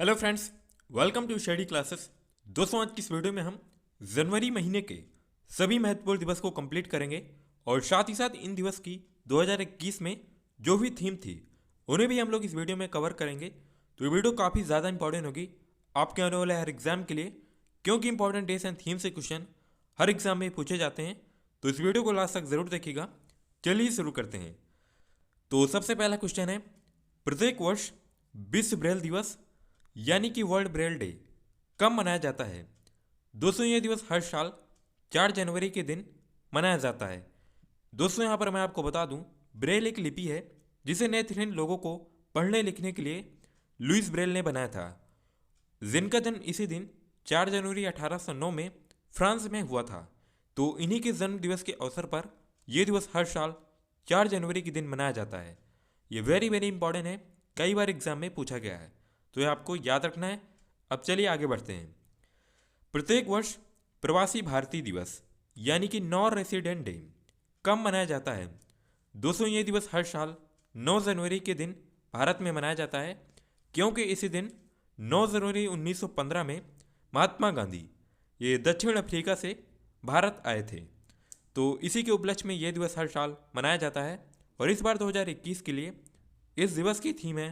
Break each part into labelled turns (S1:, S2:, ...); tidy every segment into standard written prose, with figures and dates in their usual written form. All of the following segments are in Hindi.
S1: Hello friends, welcome to study classes. दोस्तों, आज की इस वीडियो में हम जनवरी महीने के सभी महत्वपूर्ण दिवस को कंप्लीट करेंगे और साथ ही साथ इन दिवस की 2021 में जो भी थीम थी उन्हें भी हम लोग इस वीडियो में कवर करेंगे। तो ये वीडियो काफ़ी ज़्यादा इंपॉर्टेंट होगी आपके आने वाले हर एग्जाम के लिए, क्योंकि इंपॉर्टेंट डेज एंड थीम से क्वेश्चन हर एग्जाम में पूछे जाते हैं। तो इस वीडियो को लास्ट तक ज़रूर देखिएगा। चलिए शुरू करते हैं। तो सबसे पहला क्वेश्चन है, प्रत्येक वर्ष विश्व ब्रेल दिवस यानी कि वर्ल्ड ब्रेल डे कब मनाया जाता है? दोस्तों, यह दिवस हर साल 4 जनवरी के दिन मनाया जाता है। दोस्तों, यहाँ पर मैं आपको बता दूं, ब्रेल एक लिपि है जिसे नेत्रहीन लोगों को पढ़ने लिखने के लिए लुइस ब्रेल ने बनाया था, जिनका जन्म इसी दिन 4 जनवरी 1809 में फ्रांस में हुआ था। तो इन्हीं के जन्म दिवस के अवसर पर यह दिवस हर साल 4 जनवरी के दिन मनाया जाता है। ये वेरी वेरी इंपॉर्टेंट है, कई बार एग्जाम में पूछा गया है, तो ये आपको याद रखना है। अब चलिए आगे बढ़ते हैं। प्रत्येक वर्ष प्रवासी भारतीय दिवस यानी कि नॉन रेसिडेंट डे कब मनाया जाता है? दोस्तों, ये दिवस हर साल 9 जनवरी के दिन भारत में मनाया जाता है, क्योंकि इसी दिन 9 जनवरी 1915 में महात्मा गांधी ये दक्षिण अफ्रीका से भारत आए थे। तो इसी के उपलक्ष्य में ये दिवस हर साल मनाया जाता है और इस बार 2021 के लिए इस दिवस की थीम है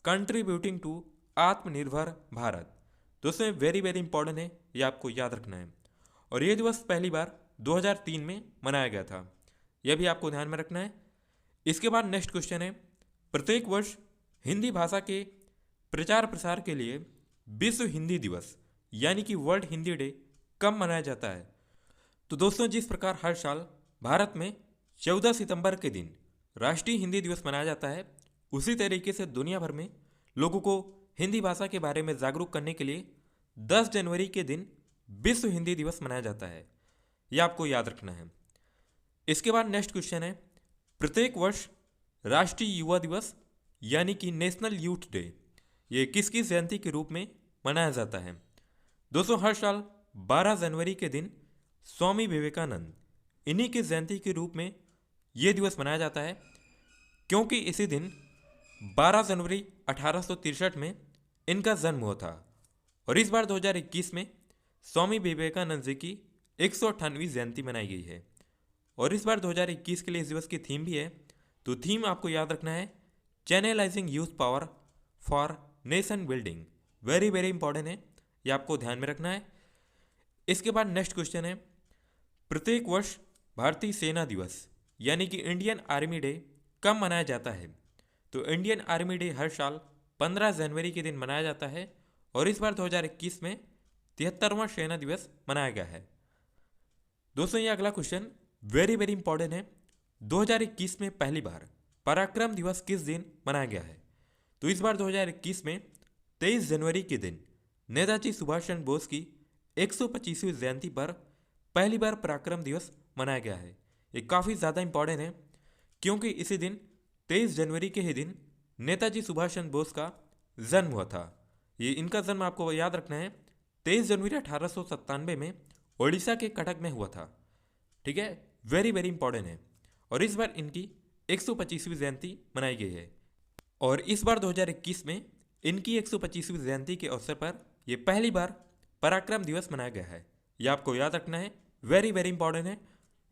S1: कंट्रीब्यूटिंग टू आत्मनिर्भर भारत। दोस्तों, ये वेरी वेरी इंपॉर्टेंट है, ये आपको याद रखना है। और ये दिवस पहली बार 2003 में मनाया गया था, यह भी आपको ध्यान में रखना है। इसके बाद नेक्स्ट क्वेश्चन है, प्रत्येक वर्ष हिंदी भाषा के प्रचार प्रसार के लिए विश्व हिंदी दिवस यानी कि वर्ल्ड हिंदी डे कब मनाया जाता है? तो दोस्तों, जिस प्रकार हर साल भारत में 14 सितंबर के दिन राष्ट्रीय हिंदी दिवस मनाया जाता है, उसी तरीके से दुनिया भर में लोगों को हिंदी भाषा के बारे में जागरूक करने के लिए 10 जनवरी के दिन विश्व हिंदी दिवस मनाया जाता है। यह आपको याद रखना है। इसके बाद नेक्स्ट क्वेश्चन है, प्रत्येक वर्ष राष्ट्रीय युवा दिवस यानी कि नेशनल यूथ डे ये किस किस जयंती के रूप में मनाया जाता है? दोस्तों, हर साल 12 जनवरी के दिन स्वामी विवेकानंद इन्हीं की जयंती के रूप में ये दिवस मनाया जाता है, क्योंकि इसी दिन 12 जनवरी 1863 में इनका जन्म हुआ था। और इस बार 2021 में स्वामी विवेकानंद जी की 198वीं जयंती मनाई गई है। और इस बार 2021 के लिए इस दिवस की थीम भी है। तो थीम आपको याद रखना है, channelising youth power for nation building. Very very important है, ये आपको ध्यान में रखना है। इसके बाद नेक्स्ट क्वेश्चन है, प्रत्येक वर्ष भारतीय सेना दिवस यानी कि इंडियन आर्मी डे कब मनाया जाता है? तो इंडियन आर्मी डे हर साल 15 जनवरी के दिन मनाया जाता है और इस बार 2021 में 73वां सेना दिवस मनाया गया है। दोस्तों, ये अगला क्वेश्चन वेरी वेरी इंपॉर्टेंट है। 2021 में पहली बार पराक्रम दिवस किस दिन मनाया गया है? तो इस बार 2021 में 23 जनवरी के दिन नेताजी सुभाष चंद्र बोस की 125वीं जयंती पर पहली बार पराक्रम दिवस मनाया गया है। ये काफ़ी ज़्यादा इंपॉर्टेंट है, क्योंकि इसी दिन 23 जनवरी के ही दिन नेताजी सुभाष चंद्र बोस का जन्म हुआ था। ये इनका जन्म आपको याद रखना है, 23 जनवरी 1897 में ओडिशा के कटक में हुआ था। ठीक है, वेरी वेरी इंपॉर्टेंट है। और इस बार इनकी 125वीं जयंती मनाई गई है। और इस बार 2021 में इनकी 125वीं जयंती के अवसर पर यह पहली बार पराक्रम दिवस मनाया गया है। यह आपको याद रखना है, वेरी वेरी इंपॉर्टेंट है।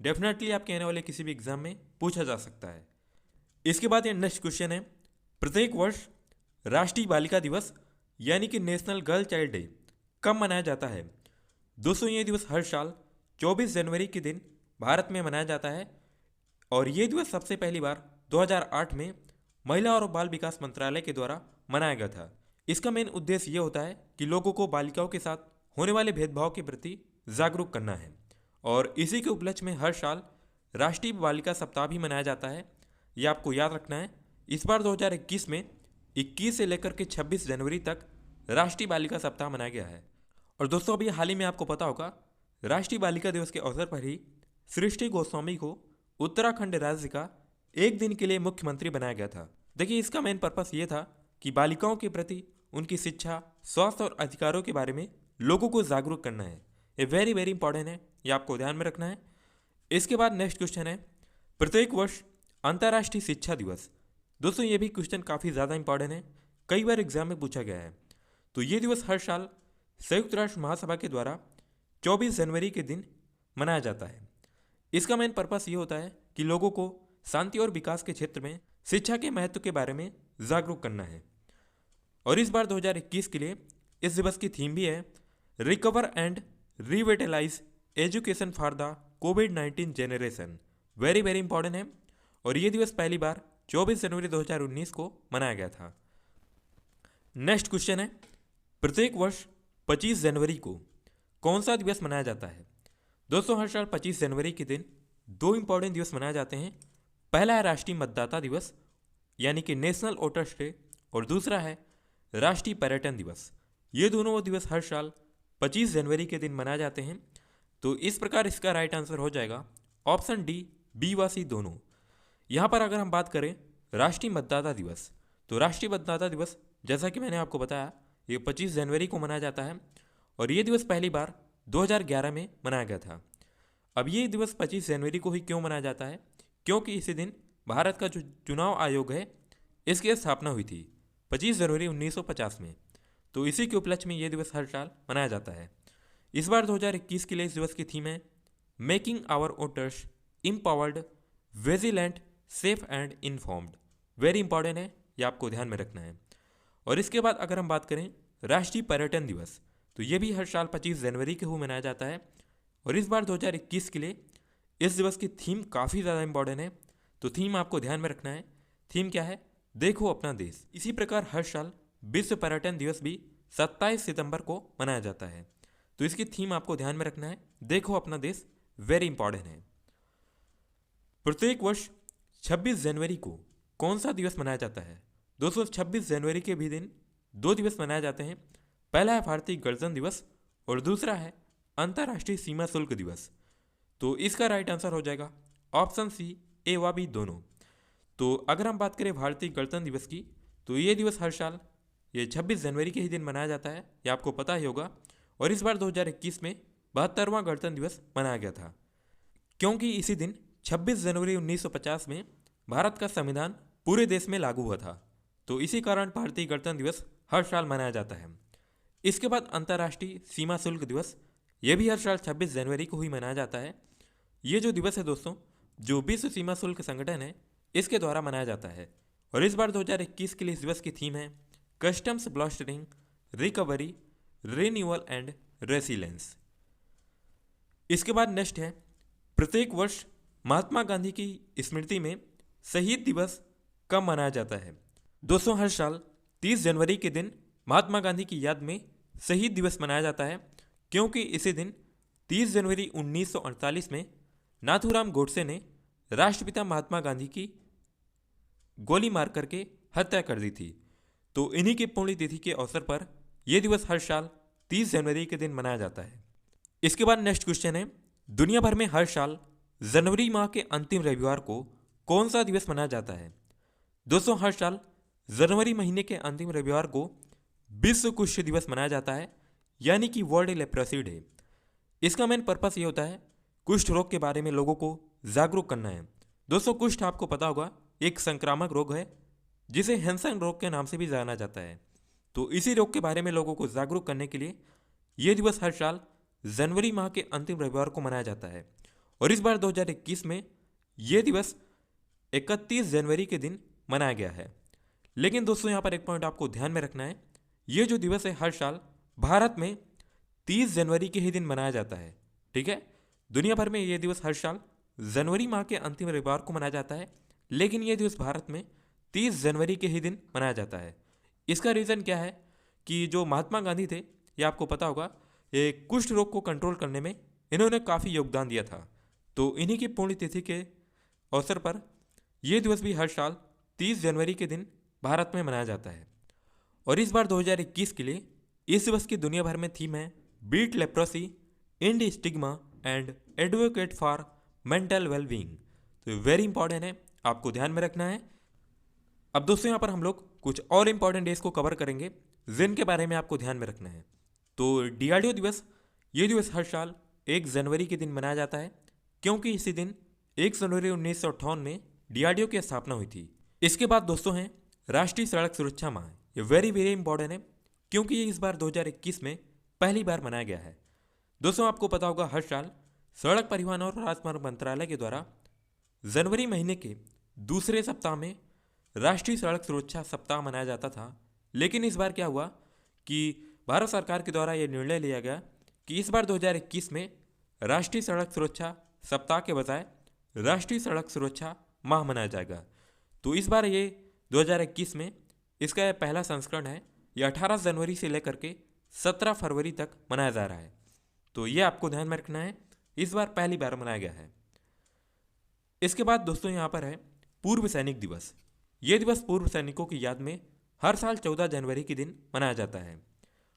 S1: डेफिनेटली आपके आने वाले किसी भी एग्जाम में पूछा जा सकता है। इसके बाद ये नेक्स्ट क्वेश्चन है, प्रत्येक वर्ष राष्ट्रीय बालिका दिवस यानी कि नेशनल गर्ल चाइल्ड डे कब मनाया जाता है? दोस्तों, ये दिवस हर साल 24 जनवरी के दिन भारत में मनाया जाता है और ये दिवस सबसे पहली बार 2008 में महिला और बाल विकास मंत्रालय के द्वारा मनाया गया था। इसका मेन उद्देश्य ये होता है कि लोगों को बालिकाओं के साथ होने वाले भेदभाव के प्रति जागरूक करना है। और इसी के उपलक्ष्य में हर साल राष्ट्रीय बालिका सप्ताह भी मनाया जाता है। ये आपको याद रखना है। इस बार 2021 में 21 से लेकर के 26 जनवरी तक राष्ट्रीय बालिका सप्ताह मनाया गया है। और दोस्तों, अभी हाल ही में आपको पता होगा, राष्ट्रीय बालिका दिवस के अवसर पर ही सृष्टि गोस्वामी को उत्तराखंड राज्य का एक दिन के लिए मुख्यमंत्री बनाया गया था। देखिए, इसका मेन पर्पस ये था कि बालिकाओं के प्रति उनकी शिक्षा, स्वास्थ्य और अधिकारों के बारे में लोगों को जागरूक करना है। ये वेरी वेरी इंपॉर्टेंट है, ये आपको ध्यान में रखना है। इसके बाद नेक्स्ट क्वेश्चन है, प्रत्येक वर्ष अंतर्राष्ट्रीय शिक्षा दिवस। दोस्तों, ये भी क्वेश्चन काफ़ी ज़्यादा इंपॉर्टेंट है, कई बार एग्जाम में पूछा गया है। तो ये दिवस हर साल संयुक्त राष्ट्र महासभा के द्वारा 24 जनवरी के दिन मनाया जाता है। इसका मेन पर्पस ये होता है कि लोगों को शांति और विकास के क्षेत्र में शिक्षा के महत्व के बारे में जागरूक करना है। और इस बार 2021 के लिए इस दिवस की थीम भी है recover and revitalise education for the कोविड-19 जेनरेशन। वेरी वेरी इंपॉर्टेंट है। और ये दिवस पहली बार 24 जनवरी 2019 को मनाया गया था। नेक्स्ट क्वेश्चन है, प्रत्येक वर्ष 25 जनवरी को कौन सा दिवस मनाया जाता है? दोस्तों, हर साल 25 जनवरी के दिन दो इंपॉर्टेंट दिवस मनाए जाते हैं। पहला है राष्ट्रीय मतदाता दिवस यानी कि नेशनल वोटर्स डे, और दूसरा है राष्ट्रीय पर्यटन दिवस। ये दोनों दिवस हर साल 25 जनवरी के दिन मनाए जाते हैं। तो इस प्रकार इसका राइट आंसर हो जाएगा ऑप्शन डी, बी व सी दोनों। यहाँ पर अगर हम बात करें राष्ट्रीय मतदाता दिवस, तो राष्ट्रीय मतदाता दिवस जैसा कि मैंने आपको बताया ये 25 जनवरी को मनाया जाता है और ये दिवस पहली बार 2011 में मनाया गया था। अब ये दिवस 25 जनवरी को ही क्यों मनाया जाता है? क्योंकि इसी दिन भारत का जो चुनाव आयोग है इसकी स्थापना हुई थी 25 जनवरी 1950 में। तो इसी के उपलक्ष्य में ये दिवस हर साल मनाया जाता है। इस बार 2021 के लिए इस दिवस की थीम है making our voters empowered, vigilant, safe and informed. Very important है, ये आपको ध्यान में रखना है। और इसके बाद अगर हम बात करें राष्ट्रीय पर्यटन दिवस, तो ये भी हर साल 25 जनवरी के ही मनाया जाता है। और इस बार 2021 के लिए इस दिवस की थीम काफ़ी ज़्यादा इंपॉर्टेंट है। तो थीम आपको ध्यान में रखना है। थीम क्या है? देखो अपना देश। इसी प्रकार हर साल विश्व पर्यटन दिवस भी 27 सितंबर को मनाया जाता है। तो इसकी थीम आपको ध्यान में रखना है, देखो अपना देश। वेरी इंपॉर्टेंट है। प्रत्येक वर्ष 26 जनवरी को कौन सा दिवस मनाया जाता है? दोस्तों, 26 जनवरी के भी दिन दो दिवस मनाए जाते हैं। पहला है भारतीय गणतंत्र दिवस और दूसरा है अंतर्राष्ट्रीय सीमा शुल्क दिवस। तो इसका राइट आंसर हो जाएगा ऑप्शन सी, ए व बी दोनों। तो अगर हम बात करें भारतीय गणतंत्र दिवस की, तो ये दिवस हर साल ये 26 जनवरी के ही दिन मनाया जाता है, ये आपको पता ही होगा। और इस बार 2021 में 72वां गणतंत्र दिवस मनाया गया था, क्योंकि इसी दिन 26 जनवरी 1950 में भारत का संविधान पूरे देश में लागू हुआ था। तो इसी कारण भारतीय गणतंत्र दिवस हर साल मनाया जाता है। इसके बाद अंतर्राष्ट्रीय सीमा शुल्क दिवस, ये भी हर साल 26 जनवरी को ही मनाया जाता है। ये जो दिवस है दोस्तों, जो विश्व सीमा शुल्क संगठन है इसके द्वारा मनाया जाता है। और इस बार 2021 के लिए इस दिवस की थीम है customs ब्लास्टरिंग, recovery, renewal and resilience. इसके बाद नेक्स्ट है प्रत्येक वर्ष महात्मा गांधी की स्मृति में शहीद दिवस कब मनाया जाता है? दोस्तों, हर साल 30 जनवरी के दिन महात्मा गांधी की याद में शहीद दिवस मनाया जाता है, क्योंकि इसी दिन 30 जनवरी 1948 में नाथूराम गोडसे ने राष्ट्रपिता महात्मा गांधी की गोली मार करके हत्या कर दी थी। तो इन्हीं की पुण्यतिथि के अवसर पर यह दिवस हर साल 30 जनवरी के दिन मनाया जाता है। इसके बाद नेक्स्ट क्वेश्चन है, दुनिया भर में हर साल जनवरी माह के अंतिम रविवार को कौन सा दिवस मनाया जाता है? दोस्तों, हर साल जनवरी महीने के अंतिम रविवार को विश्व कुष्ठ दिवस मनाया जाता है, यानी कि वर्ल्ड लेप्रोसी डे। इसका मेन पर्पस ये होता है कुष्ठ रोग के बारे में लोगों को जागरूक करना है। दोस्तों, कुष्ठ आपको पता होगा एक संक्रामक रोग है जिसे हैंसन रोग के नाम से भी जाना जाता है। तो इसी रोग के बारे में लोगों को जागरूक करने के लिए ये दिवस हर साल जनवरी माह के अंतिम रविवार को मनाया जाता है। और इस बार 2021 में ये दिवस 31 जनवरी के दिन मनाया गया है। लेकिन दोस्तों, यहाँ पर एक पॉइंट आपको ध्यान में रखना है, ये जो दिवस है हर साल भारत में 30 जनवरी के ही दिन मनाया जाता है। ठीक है, दुनिया भर में ये दिवस हर साल जनवरी माह के अंतिम रविवार को मनाया जाता है, लेकिन ये दिवस भारत में 30 जनवरी के ही दिन मनाया जाता है। इसका रीज़न क्या है कि जो महात्मा गांधी थे, ये आपको पता होगा, ये कुष्ठ रोग को कंट्रोल करने में इन्होंने काफ़ी योगदान दिया था। तो इन्हीं की पुण्यतिथि के अवसर पर ये दिवस भी हर साल 30 जनवरी के दिन भारत में मनाया जाता है। और इस बार 2021 के लिए इस दिवस की दुनिया भर में थीम है beat leprosy, end stigma and advocate for mental wellbeing. तो वेरी इंपॉर्टेंट है, आपको ध्यान में रखना है। अब दोस्तों, यहाँ पर हम लोग कुछ और इंपॉर्टेंट डेज को कवर करेंगे जिनके बारे में आपको ध्यान में रखना है। तो डीआरडीओ दिवस, ये दिवस हर साल 1 जनवरी के दिन मनाया जाता है, क्योंकि इसी दिन 1 जनवरी 1958 में डीआरडीओ की स्थापना हुई थी। इसके बाद दोस्तों हैं राष्ट्रीय सड़क सुरक्षा माह, ये वेरी वेरी इंपॉर्टेंट है। क्योंकि ये इस बार 2021 में पहली बार मनाया गया है। दोस्तों, आपको पता होगा हर साल सड़क परिवहन और राजमार्ग मंत्रालय के द्वारा जनवरी महीने के दूसरे सप्ताह में राष्ट्रीय सड़क सुरक्षा सप्ताह मनाया जाता था। लेकिन इस बार क्या हुआ कि भारत सरकार के द्वारा ये निर्णय लिया गया कि इस बार 2021 में राष्ट्रीय सड़क सुरक्षा सप्ताह के बजाय राष्ट्रीय सड़क सुरक्षा माह मनाया जाएगा। तो इस बार ये 2021 में इसका यह पहला संस्करण है। ये 18 जनवरी से लेकर के 17 फरवरी तक मनाया जा रहा है। तो ये आपको ध्यान में रखना है, इस बार पहली बार मनाया गया है। इसके बाद दोस्तों यहाँ पर है पूर्व सैनिक दिवस। ये दिवस पूर्व सैनिकों की याद में हर साल 14 जनवरी के दिन मनाया जाता है।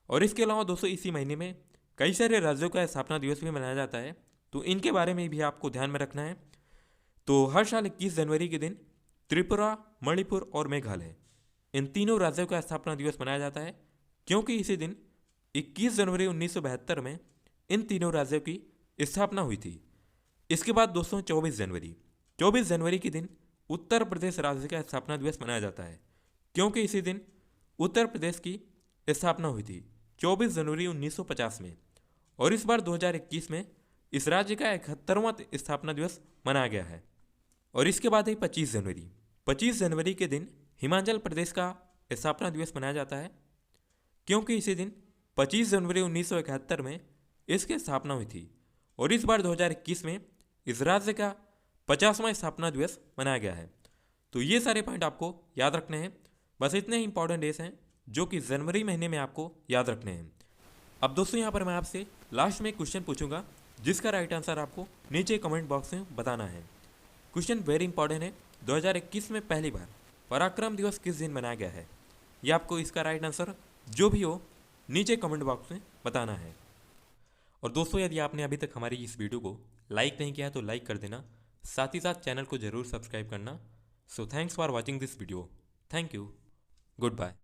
S1: और इसके अलावा दोस्तों इसी महीने में कई सारे राज्यों का स्थापना दिवस भी मनाया जाता है, तो इनके बारे में भी आपको ध्यान में रखना है। तो हर साल 21 जनवरी के दिन त्रिपुरा, मणिपुर और मेघालय, इन तीनों राज्यों का स्थापना दिवस मनाया जाता है, क्योंकि इसी दिन 21 जनवरी 1972 में इन तीनों राज्यों की स्थापना हुई थी। इसके बाद दोस्तों 24 जनवरी के दिन उत्तर प्रदेश राज्य का स्थापना दिवस मनाया जाता है, क्योंकि इसी दिन उत्तर प्रदेश की स्थापना हुई थी 24 जनवरी 1950 में। और इस बार 2021 में इस राज्य का 71वां स्थापना दिवस मनाया गया है। और इसके बाद है 25 जनवरी के दिन हिमाचल प्रदेश का स्थापना दिवस मनाया जाता है, क्योंकि इसी दिन 25 जनवरी 1971 में इसकी स्थापना हुई थी। और इस बार 2021 में इस राज्य का 50वां स्थापना दिवस मनाया गया है। तो ये सारे पॉइंट आपको याद रखने हैं। बस इतने ही इंपॉर्टेंट डेज हैं जो कि जनवरी महीने में आपको याद रखने हैं। अब दोस्तों यहाँ पर मैं आपसे लास्ट में एक क्वेश्चन पूछूंगा, जिसका राइट आंसर आपको नीचे कमेंट बॉक्स में बताना है। क्वेश्चन वेरी इंपॉर्टेंट है। 2021 में पहली बार पराक्रम दिवस किस दिन मनाया गया है? ये आपको इसका राइट आंसर जो भी हो नीचे कमेंट बॉक्स में बताना है। और दोस्तों, यदि आपने अभी तक हमारी इस वीडियो को लाइक नहीं किया है तो लाइक कर देना, साथ ही साथ चैनल को जरूर सब्सक्राइब करना। So thanks for watching this video. Thank you. Good bye.